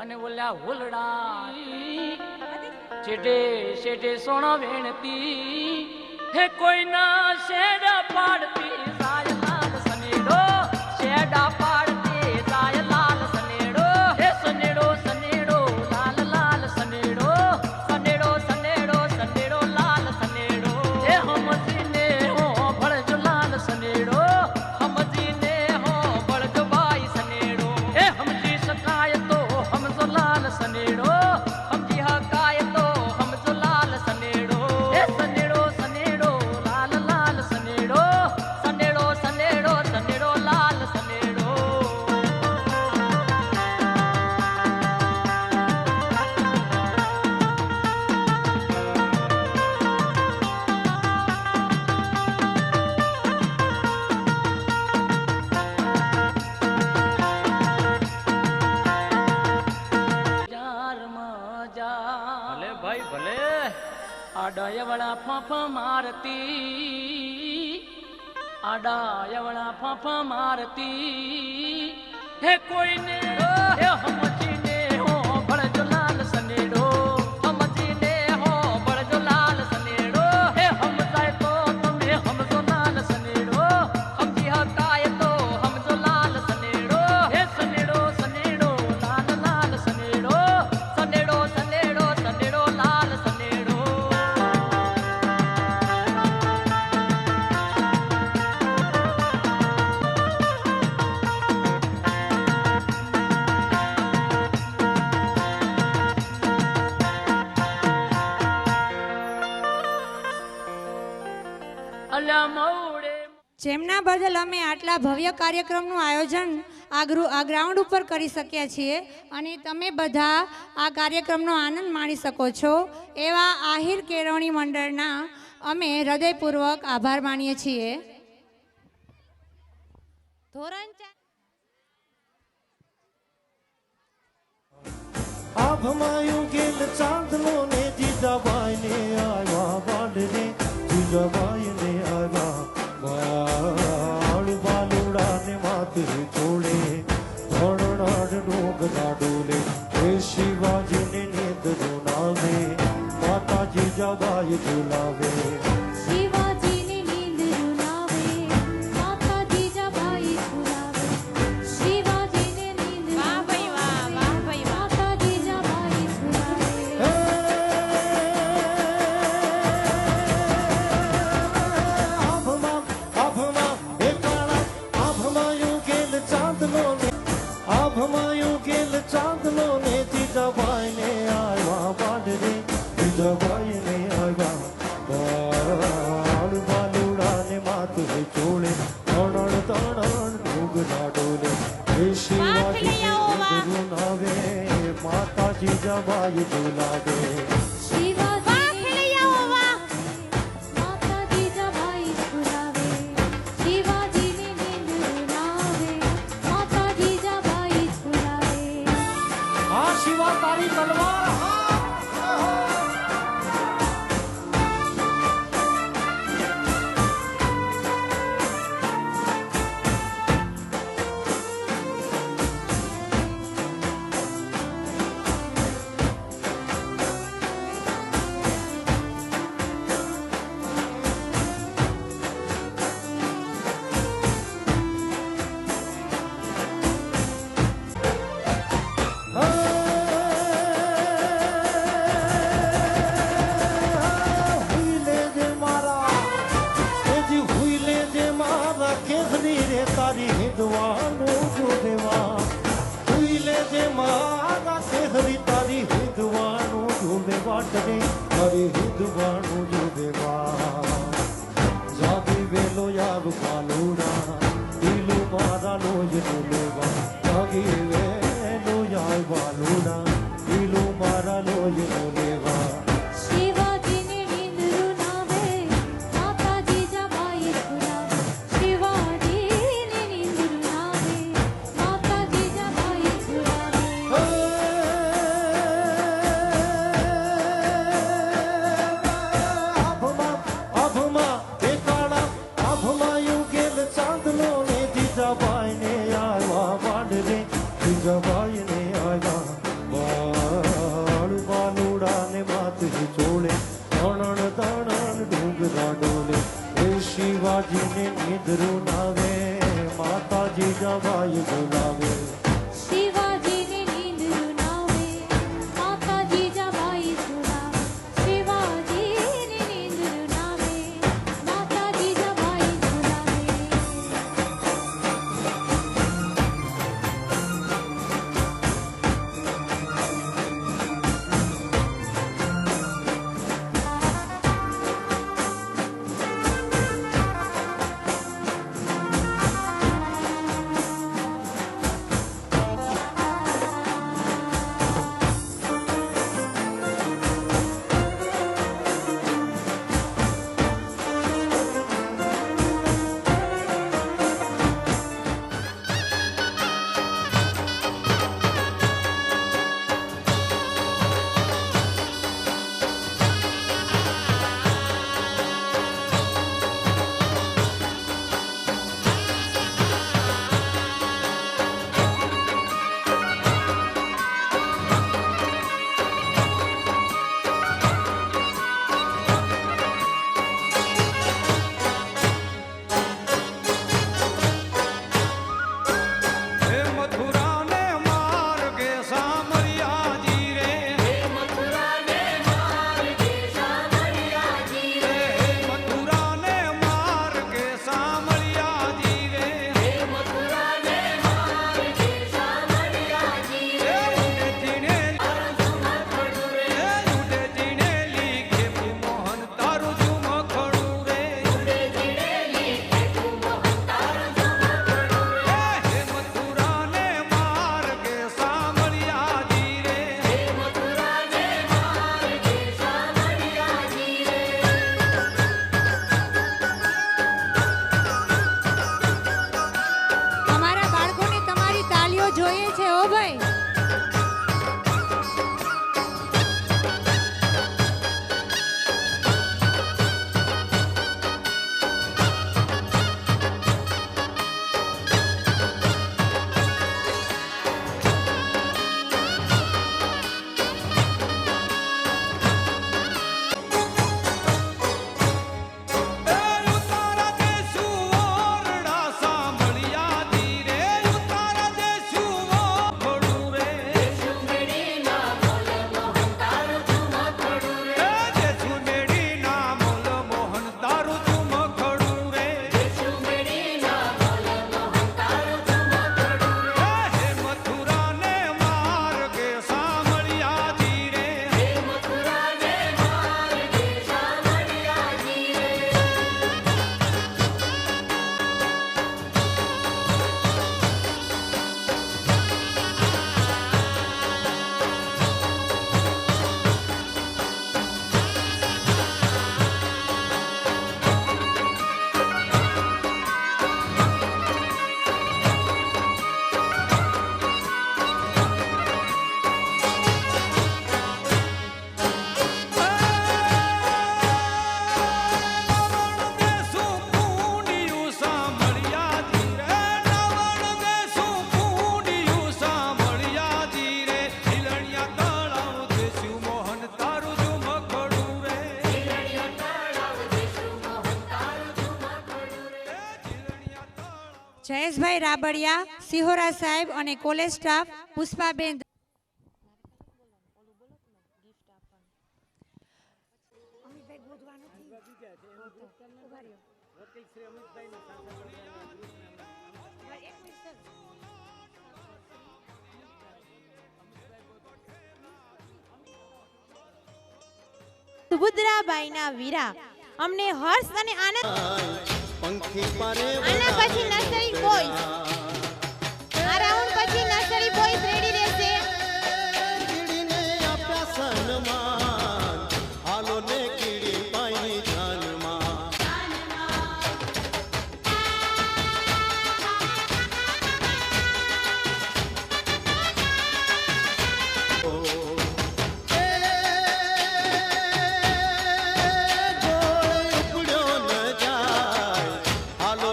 અને ઓલ્યા હુલડા ચેટે ચેટે સોના વેણતી હે કોઈના શેડા પાડતી જાય લાલ સનેડો શેડા પાડતી જાય લાલ સનેડો હે સનેડો સનેડો લાલ લાલ સનેડો સનેડો સનેડો સનેડો લાલ સનેડો હે હમજીને હો ભળજો લાલ સનેડો હમજીને હો ભળજો બાઈ સનેડો હે હમજી શકાય તો હમજો લાલ સનેડો હમજી હકાય તો હમજો લાલ સનેડો હે સનેડો સનેડો લાલ લાલ સનેડો સનેડો સનેડો સનેડો લાલ સનેડો ભલે ભાઈ ભલે આડાયવળા ફાંફા મારતી આડાયવળા ફાંફા મારતી હે કોઈને હે હમજીને હો ભળજો લાલ સનેડો હમજીને હો ભળજો લાલ સનેડો હે હમજાય તો તમે હમજો લાલ સનેડો હમજી હકાય તો હમજો લાલ સનેડો હે સનેડો સનેડો લાલ લાલ સનેડો સનેડો સનેડો સનેડો લાલ સનેડો અલ્યા મૌડે જેમના બદલ અમે આટલા ભવ્ય કાર્યક્રમનું આયોજન આ ગ્રાઉન્ડ ઉપર કરી શક્યા છીએ અને તમે બધા આ કાર્યક્રમનો આનંદ માણી શકો છો એવા આહિર કેળવણી મંડળના અમે હૃદયપૂર્વક આભાર માનીએ છીએ. ધોરણ આભમાયું ગેલ ચાંદલો ને જીજાબાઈ ને આવ્યા બાંધને જીજાબાઈ ને આવ્યા બાળ બાલુડા ને માથે છોડે ધણનાડ ડોગ ના ડોલે એ શિવાજી ને નેદ જોનાવે માતા જીજાબાઈ ઝુલાવે આભમાયું ગેલ ચાંદલો ને જીજાબાઈ ને આવ્યા બાંધને જીજાબાઈ ને આવ્યા બાળ બાલુડા ને માથે ચોળે તણણ તણણ ડોગ ના ડોલે એ શિવાજી નાવે માતા જીજાબાઈ ઝુલાવે તારી તલવાર તારી હિંદવાનું જોદેવા હુઈલે જે મારા કેહરી તારી હિંદવાનું જોદેવા ટરે તારી હિંદવાનું જોદેવા જાગી વેલો યાર પાલુડા દિલો મારા લોય લેવા જાગી વેલો યાર પાલુડા દિલો મારા લોય લેવા જીજાબાઈ ને આવ્યા ડોલે તણણ તણણ ડુંગરા ડોલે એ શિવાજીને નિંદરું નાવે માતાજી જવાય બોલાવે શિવાજીને નીંદરું નાવે માતાજી જવાય સુનાવે શિવાજીને નીંદરું નાવે માતાજી જવાય સુનાવે અમારા બાળકોને તમારી તાલીઓ જોઈએ છે ઓ ભાઈ. જયેશભાઈ રાબડિયા, સિહોરા સાહેબ અને કોલેજ સ્ટાફ પુષ્પાબેન. સુભદ્રાબાઈના વીરા અમને હર્ષ અને આનંદ. આના પછી નર્સરી બોયઝ, આ રાઉન્ડ પછી નર્સરી બોયઝ રેડી રહેશે. હાલો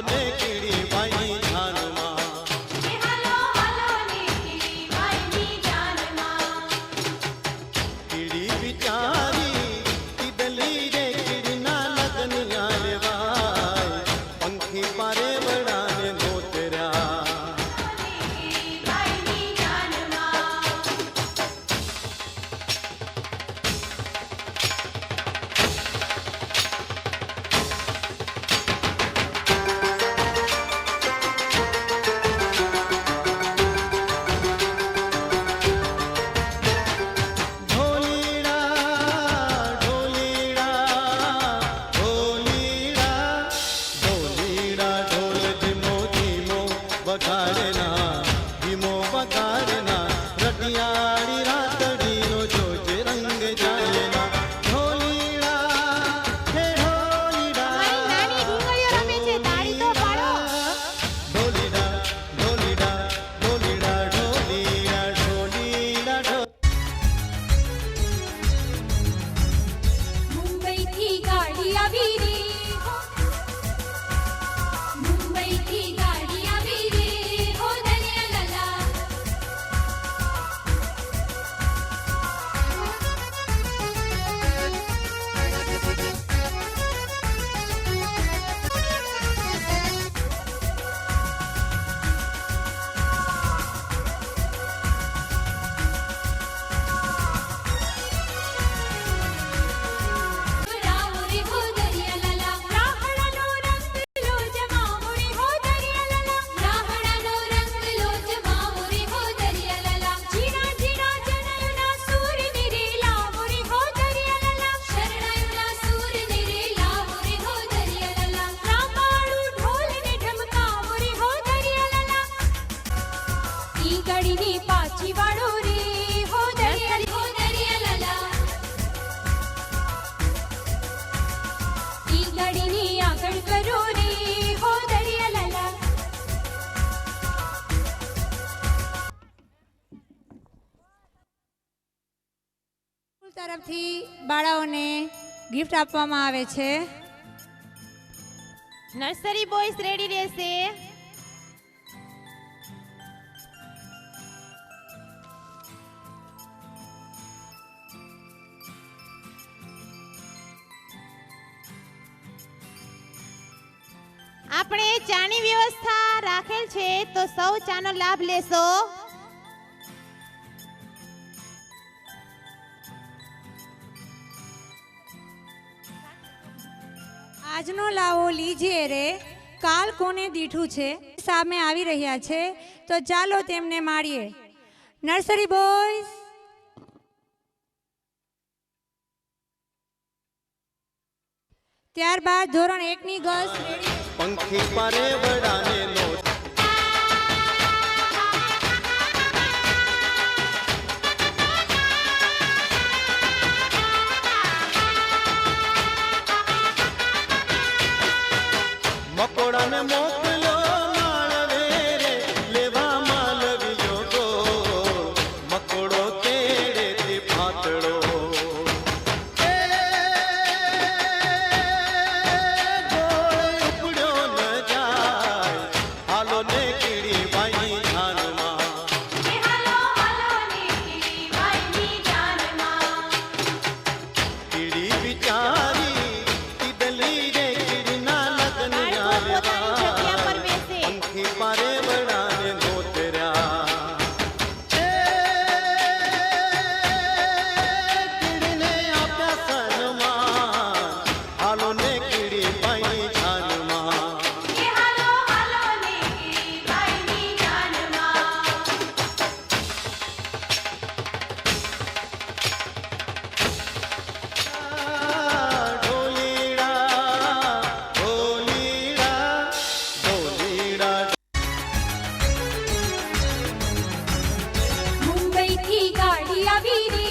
ને કીડી ભાઈ ધ્યાનમાં રખિયાળી રાતડીનો જોજ રંગ જાયના ઢોલીડા હે ઢોલીડા અમારી નાની ઢીંગળીઓ રમે છે તાળી તો પાડો ઢોલીડા ઢોલીડા ઢોલીડા ઢોલીડા ઢોલીડા ઢો મુંબઈથી ગાડી આવી રે મુંબઈથી ગાડી આવી રે હો દરિયા લાલા રાવ રે હો દરિયા લાલા રાહડાનો રંગ લો જમાવો રે હો દરિયા લાલા રાહડાનો રંગ લો જમાવો રે હો દરિયા લાલા જીણા જીણા જનયુના સૂર ને રે લાવો રે હો દરિયા લાલા શરણાયુના સૂર ને રે લાવો રે હો દરિયા લાલા રામાળુ ઢોલ ને ઢમકાવો રે હો દરિયા લાલા ઈ ગડીની પાછી વાળો રે હો દરિયા લાલા ઈ ગાડીની આગળ કરો રે હો દરિયા લાલા સ્કૂલ તરફથી બાળાઓને ગિફ્ટ આપવામાં આવે છે. નર્સરી બોયસ રેડી રહેશે આપણે ચાની વ્યવસ્થા રાખેલ છે તો સૌ ચાનો લાભ લેશો આજનો લાવો લીજીએ રે કાલ કોને દીઠું છે સામે આવી રહ્યા છે તો ચાલો તેમને માળીએ. નર્સરી બોયઝ ત્યારબાદ ધોરણ 1 ની ગર્લ્સ રેડી. પંખી પારે વડાને નો મકોડાને મોકલ્યો માળવે રે લેવા માલવીયો ગોળ મકોડો તેડેથી ફાતડો ગોળ ઉપડ્યો ન જાય હાલો ને કીડી બાઈ જાનમાં કીડી બિચારી ઈદલી રે કીડીના લગ્ન બાળકો પોતાની જગ્યા આવ્યા પર બેસે પંખી પારે વડાને નોતર્યા કીડીને આપ્યા સન્માન હાલો ને કીડી બાઈ જાનમાં ઢોલીડા ઢોલીડા ઢોલીડા મુંબઈથી ગાડી આવી રે